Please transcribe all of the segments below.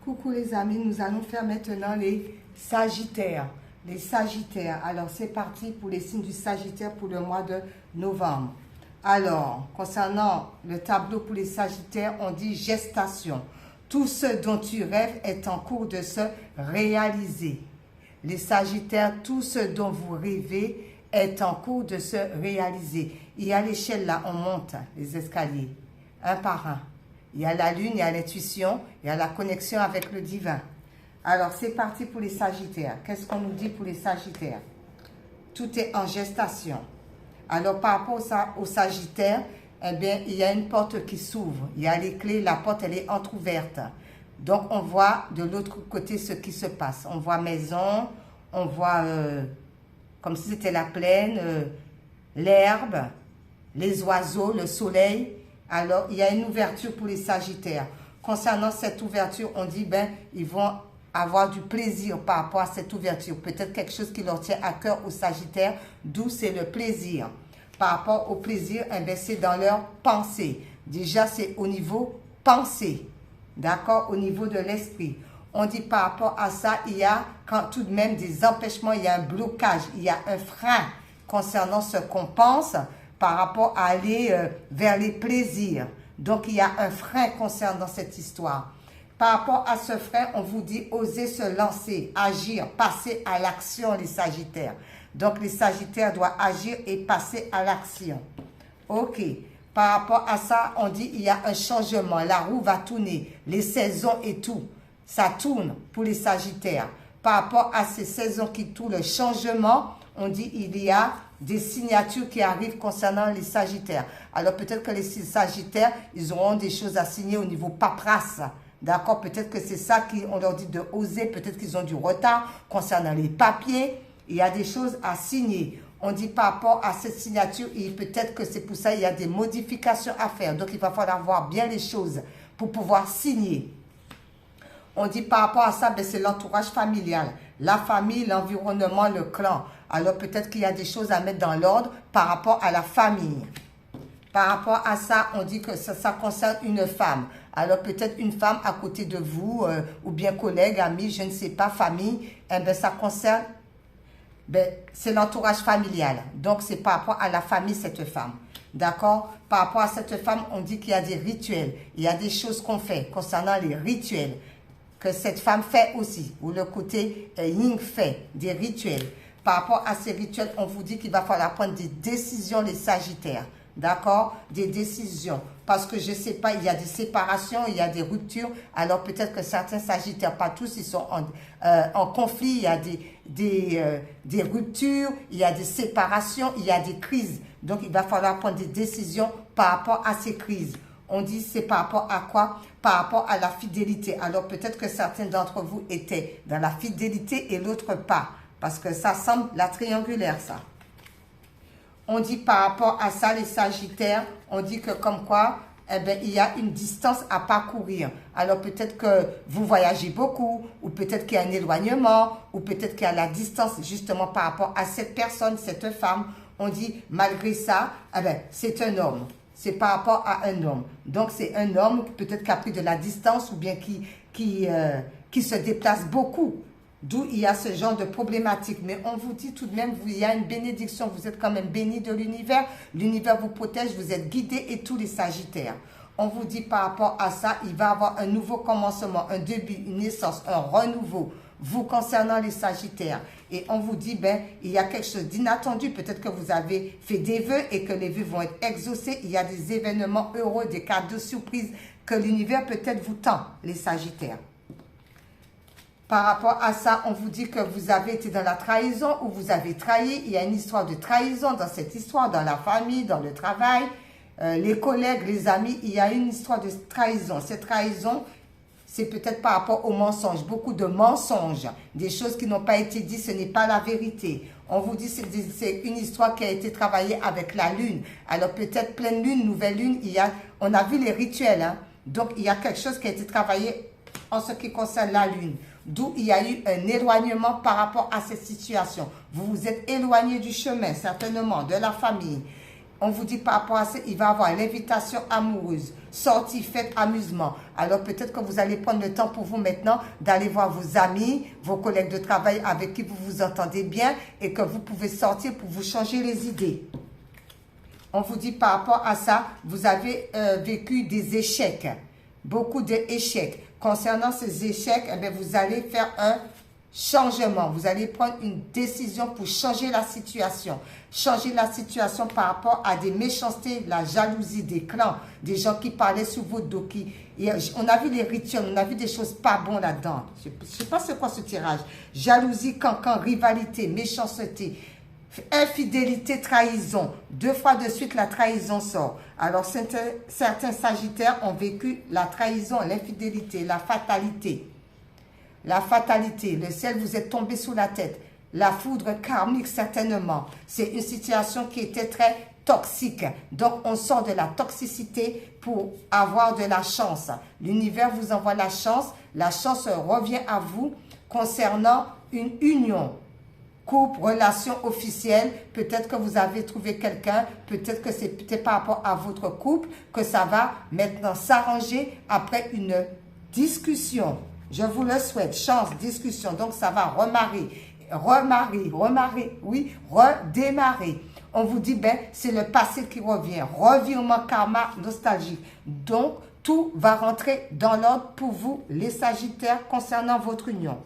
Coucou les amis, nous allons faire maintenant les Sagittaires. Les Sagittaires, alors c'est parti pour les signes du Sagittaire pour le mois de novembre. Alors, concernant le tableau pour les Sagittaires, on dit gestation. Tout ce dont tu rêves est en cours de se réaliser. Les Sagittaires, tout ce dont vous rêvez est en cours de se réaliser. Il y a l'échelle là, on monte les escaliers, un par un. Il y a la lune, il y a l'intuition, il y a la connexion avec le divin. Alors, c'est parti pour les Sagittaires. Qu'est-ce qu'on nous dit pour les Sagittaires? Tout est en gestation. Alors, par rapport aux Sagittaires, eh bien, il y a une porte qui s'ouvre. Il y a les clés, la porte, elle est entrouverte. Donc, on voit de l'autre côté ce qui se passe. On voit maison, on voit comme si c'était la plaine, l'herbe, les oiseaux, le soleil. Alors, il y a une ouverture pour les Sagittaires. Concernant cette ouverture, on dit, ben, ils vont avoir du plaisir par rapport à cette ouverture. Peut-être quelque chose qui leur tient à cœur aux Sagittaires, d'où c'est le plaisir. Par rapport au plaisir, eh ben, c'est dans leur pensée. Déjà, c'est au niveau pensée. D'accord? Au niveau de l'esprit. On dit par rapport à ça, il y a quand, tout de même des empêchements, il y a un blocage, il y a un frein concernant ce qu'on pense par rapport à aller vers les plaisirs. Donc, il y a un frein concernant cette histoire. Par rapport à ce frein, on vous dit oser se lancer, agir, passer à l'action, les Sagittaires. Donc, les Sagittaires doivent agir et passer à l'action. OK. Par rapport à ça, on dit il y a un changement. La roue va tourner, les saisons et tout. Ça tourne pour les Sagittaires. Par rapport à ces saisons qui tournent, le changement, on dit il y a des signatures qui arrivent concernant les Sagittaires. Alors peut-être que les Sagittaires, ils auront des choses à signer au niveau paperasse. D'accord? Peut-être que c'est ça qu'on leur dit de oser. Peut-être qu'ils ont du retard concernant les papiers. Il y a des choses à signer. On dit par rapport à cette signature, et peut-être que c'est pour ça qu'il y a des modifications à faire. Donc il va falloir voir bien les choses pour pouvoir signer. On dit par rapport à ça, ben, c'est l'entourage familial. La famille, l'environnement, le clan. Alors peut-être qu'il y a des choses à mettre dans l'ordre par rapport à la famille. Par rapport à ça, on dit que ça concerne une femme. Alors peut-être une femme à côté de vous, ou bien collègue, ami, je ne sais pas, famille. Eh ben, ça concerne, ben, c'est l'entourage familial. Donc c'est par rapport à la famille, cette femme. D'accord? Par rapport à cette femme, on dit qu'il y a des rituels. Il y a des choses qu'on fait concernant les rituels. Que cette femme fait aussi, ou le côté yin fait, des rituels. Par rapport à ces rituels, on vous dit qu'il va falloir prendre des décisions, les Sagittaires. D'accord? Des décisions. Parce que je ne sais pas, il y a des séparations, il y a des ruptures. Alors peut-être que certains Sagittaires, pas tous, ils sont en conflit. Il y a des ruptures, il y a des séparations, il y a des crises. Donc il va falloir prendre des décisions par rapport à ces crises. On dit c'est par rapport à quoi? Par rapport à la fidélité. Alors peut-être que certains d'entre vous étaient dans la fidélité et l'autre pas. Parce que ça semble la triangulaire, ça. On dit par rapport à ça, les Sagittaires, on dit que comme quoi, eh bien, il y a une distance à parcourir. Alors peut-être que vous voyagez beaucoup, ou peut-être qu'il y a un éloignement, ou peut-être qu'il y a la distance justement par rapport à cette personne, cette femme. On dit malgré ça, eh bien, c'est un homme. C'est par rapport à un homme. Donc, c'est un homme peut-être qui a pris de la distance ou bien qui se déplace beaucoup. D'où il y a ce genre de problématique. Mais on vous dit tout de même, il y a une bénédiction. Vous êtes quand même bénis de l'univers. L'univers vous protège, vous êtes guidés et tous les Sagittaires. On vous dit par rapport à ça, il va y avoir un nouveau commencement, un début, une naissance, un renouveau. Vous concernant les Sagittaires. Et on vous dit, ben, il y a quelque chose d'inattendu. Peut-être que vous avez fait des vœux et que les vœux vont être exaucés. Il y a des événements heureux, des cadeaux surprises que l'univers peut-être vous tend, les Sagittaires. Par rapport à ça, on vous dit que vous avez été dans la trahison ou vous avez trahi. Il y a une histoire de trahison dans cette histoire, dans la famille, dans le travail, les collègues, les amis. Il y a une histoire de trahison. Cette trahison, c'est peut-être par rapport aux mensonges, beaucoup de mensonges, des choses qui n'ont pas été dites, ce n'est pas la vérité. On vous dit que c'est une histoire qui a été travaillée avec la lune. Alors peut-être pleine lune, nouvelle lune, on a vu les rituels. Hein? Donc il y a quelque chose qui a été travaillé en ce qui concerne la lune. D'où il y a eu un éloignement par rapport à cette situation. Vous vous êtes éloigné du chemin, certainement, de la famille. On vous dit par rapport à ça, il va y avoir l'invitation amoureuse, sortie, fête, amusement. Alors peut-être que vous allez prendre le temps pour vous maintenant d'aller voir vos amis, vos collègues de travail avec qui vous vous entendez bien et que vous pouvez sortir pour vous changer les idées. On vous dit par rapport à ça, vous avez vécu des échecs, beaucoup d'échecs. Concernant ces échecs, eh bien, vous allez faire un changement. Vous allez prendre une décision pour changer la situation. Changer la situation par rapport à des méchancetés, la jalousie des clans, des gens qui parlaient sous votre dos. On a vu les rituels, on a vu des choses pas bonnes là-dedans. Je ne sais pas c'est quoi ce tirage. Jalousie, cancan, rivalité, méchanceté. Infidélité, trahison. 2 fois de suite, la trahison sort. Alors, certains sagittaires ont vécu la trahison, l'infidélité, la fatalité. La fatalité, le ciel vous est tombé sous la tête. La foudre karmique, certainement. C'est une situation qui était très toxique. Donc, on sort de la toxicité pour avoir de la chance. L'univers vous envoie la chance. La chance revient à vous concernant une union. Couple, relation officielle, peut-être que vous avez trouvé quelqu'un, peut-être que c'est peut-être par rapport à votre couple que ça va maintenant s'arranger après une discussion. Je vous le souhaite, chance, discussion, donc ça va redémarrer. On vous dit, ben, c'est le passé qui revient, revirement karma nostalgique. Donc, tout va rentrer dans l'ordre pour vous, les Sagittaires, concernant votre union.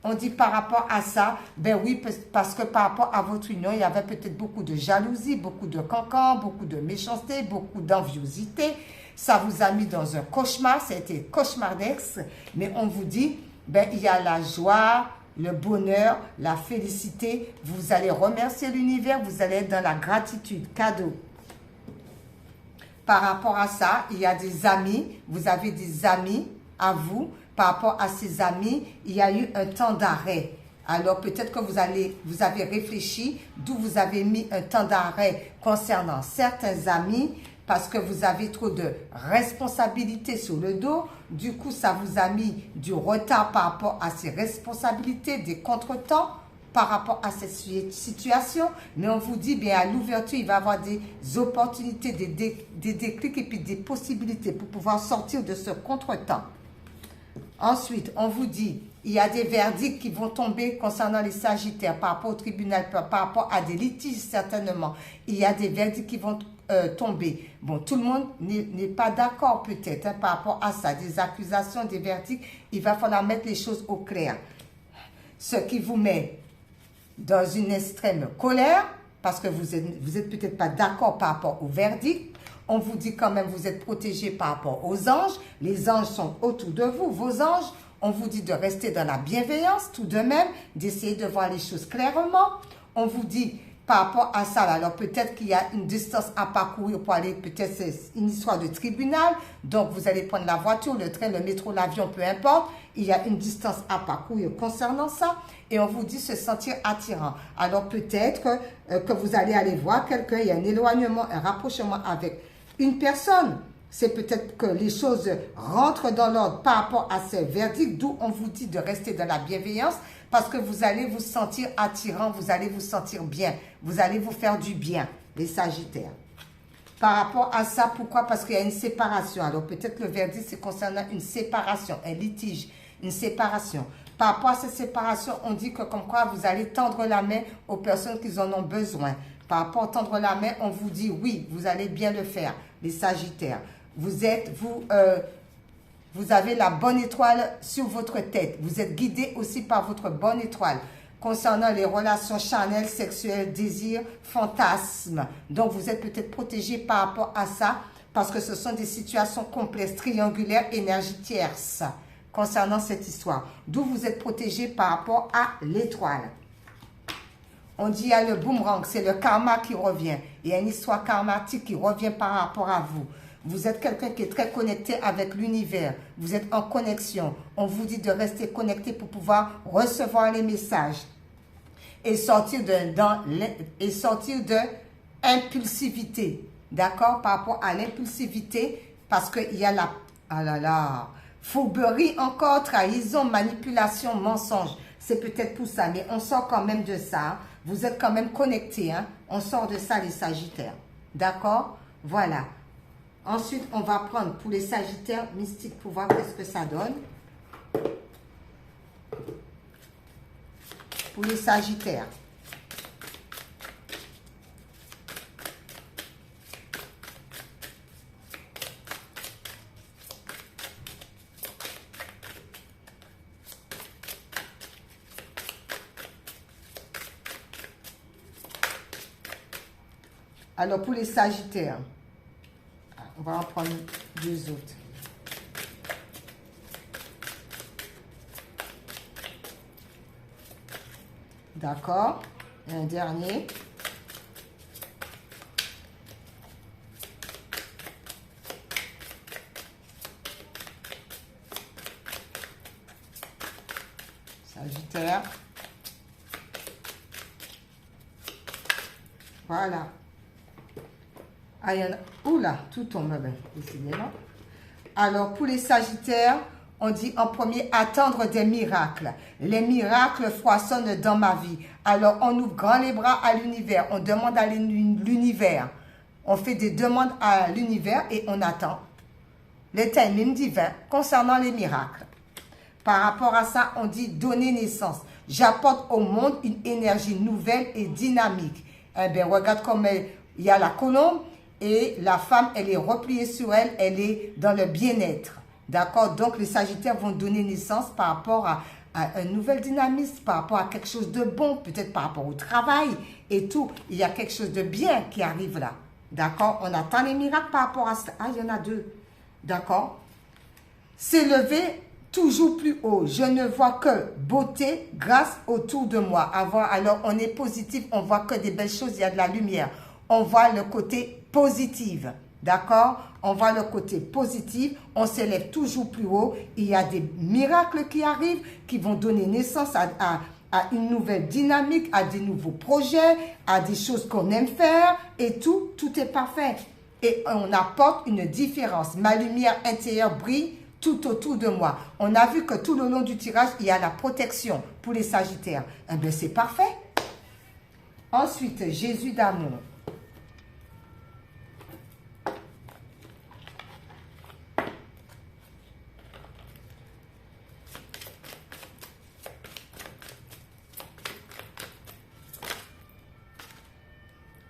On dit par rapport à ça, ben oui, parce que par rapport à votre union, il y avait peut-être beaucoup de jalousie, beaucoup de cancan, beaucoup de méchanceté, beaucoup d'enviosité. Ça vous a mis dans un cauchemar, ça a été cauchemardesque. Mais on vous dit, ben il y a la joie, le bonheur, la félicité. Vous allez remercier l'univers, vous allez être dans la gratitude, cadeau. Par rapport à ça, il y a des amis, vous avez des amis à vous. Par rapport à ces amis, il y a eu un temps d'arrêt. Alors peut-être que vous avez réfléchi d'où vous avez mis un temps d'arrêt concernant certains amis parce que vous avez trop de responsabilités sur le dos. Du coup, ça vous a mis du retard par rapport à ces responsabilités, des contretemps par rapport à cette situation. Mais on vous dit, bien à l'ouverture, il va y avoir des opportunités, des déclics et puis des possibilités pour pouvoir sortir de ce contretemps. Ensuite, on vous dit, il y a des verdicts qui vont tomber concernant les Sagittaires par rapport au tribunal, par rapport à des litiges certainement. Il y a des verdicts qui vont tomber. Bon, tout le monde n'est pas d'accord peut-être par rapport à ça. Des accusations, des verdicts, il va falloir mettre les choses au clair. Ce qui vous met dans une extrême colère, parce que vous êtes peut-être pas d'accord par rapport au verdict. On vous dit quand même, vous êtes protégé par rapport aux anges. Les anges sont autour de vous, vos anges. On vous dit de rester dans la bienveillance tout de même, d'essayer de voir les choses clairement. On vous dit par rapport à ça, alors peut-être qu'il y a une distance à parcourir pour aller, peut-être c'est une histoire de tribunal. Donc vous allez prendre la voiture, le train, le métro, l'avion, peu importe. Il y a une distance à parcourir concernant ça. Et on vous dit se sentir attirant. Alors peut-être que vous allez aller voir quelqu'un, il y a un éloignement, un rapprochement avec une personne. C'est peut-être que les choses rentrent dans l'ordre par rapport à ces verdicts, d'où on vous dit de rester dans la bienveillance, parce que vous allez vous sentir attirant, vous allez vous sentir bien, vous allez vous faire du bien, les Sagittaires. Par rapport à ça, pourquoi? Parce qu'il y a une séparation. Alors peut-être le verdict, c'est concernant une séparation, un litige, une séparation. Par rapport à cette séparation, on dit que comme quoi vous allez tendre la main aux personnes qui en ont besoin. Par rapport à tendre la main, on vous dit oui, vous allez bien le faire, les Sagittaires. Vous avez la bonne étoile sur votre tête. Vous êtes guidé aussi par votre bonne étoile. Concernant les relations charnelles, sexuelles, désirs, fantasmes. Donc, vous êtes peut-être protégé par rapport à ça parce que ce sont des situations complexes, triangulaires, énergie tierce concernant cette histoire. D'où vous êtes protégé par rapport à l'étoile. On dit il y a le boomerang, c'est le karma qui revient. Il y a une histoire karmatique qui revient par rapport à vous. Vous êtes quelqu'un qui est très connecté avec l'univers. Vous êtes en connexion. On vous dit de rester connecté pour pouvoir recevoir les messages. Et sortir de impulsivité. D'accord? Par rapport à l'impulsivité, parce qu'il y a fourberie encore, trahison, manipulation, mensonge. C'est peut-être pour ça, mais on sort quand même de ça. Vous êtes quand même connecté. Hein? On sort de ça, les Sagittaires. D'accord? Voilà. Ensuite, on va prendre pour les Sagittaires mystiques pour voir qu'est-ce que ça donne. Pour les Sagittaires. Alors, pour les Sagittaires, on va en prendre deux autres. D'accord. Un dernier. Sagittaire. Voilà. Ah, il y en a... Oula, tout tombe bien, décidément. Alors, pour les Sagittaires, on dit en premier, attendre des miracles. Les miracles foisonnent dans ma vie. Alors, on ouvre grand les bras à l'univers. On demande à l'univers. On fait des demandes à l'univers et on attend le timing divin concernant les miracles. Par rapport à ça, on dit donner naissance. J'apporte au monde une énergie nouvelle et dynamique. Eh bien, regarde comme il y a la colombe. Et la femme, elle est repliée sur elle, elle est dans le bien-être. D'accord? Donc, les Sagittaires vont donner naissance par rapport à un nouvel dynamisme, par rapport à quelque chose de bon, peut-être par rapport au travail et tout. Il y a quelque chose de bien qui arrive là. D'accord? On attend les miracles par rapport à ça. Ah, il y en a deux. D'accord? S'élever toujours plus haut. Je ne vois que beauté, grâce autour de moi. Alors, on est positif, on voit que des belles choses, il y a de la lumière. On voit le côté positif, d'accord? On voit le côté positif, on s'élève toujours plus haut. Il y a des miracles qui arrivent, qui vont donner naissance à une nouvelle dynamique, à des nouveaux projets, à des choses qu'on aime faire et tout est parfait. Et on apporte une différence. Ma lumière intérieure brille tout autour de moi. On a vu que tout le long du tirage, il y a la protection pour les Sagittaires. Eh bien, c'est parfait. Ensuite, Jésus d'amour.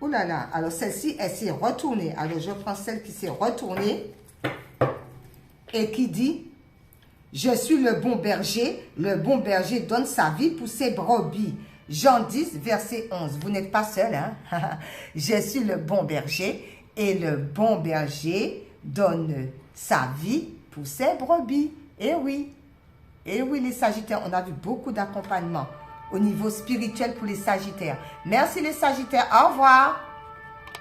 Ouh là là, alors celle-ci, elle s'est retournée. Alors je prends celle qui s'est retournée et qui dit, je suis le bon berger donne sa vie pour ses brebis. Jean 10, verset 11. Vous n'êtes pas seul, hein? Je suis le bon berger et le bon berger donne sa vie pour ses brebis. Et oui, les Sagittaires, on a vu beaucoup d'accompagnement au niveau spirituel pour les Sagittaires. Merci les Sagittaires, au revoir.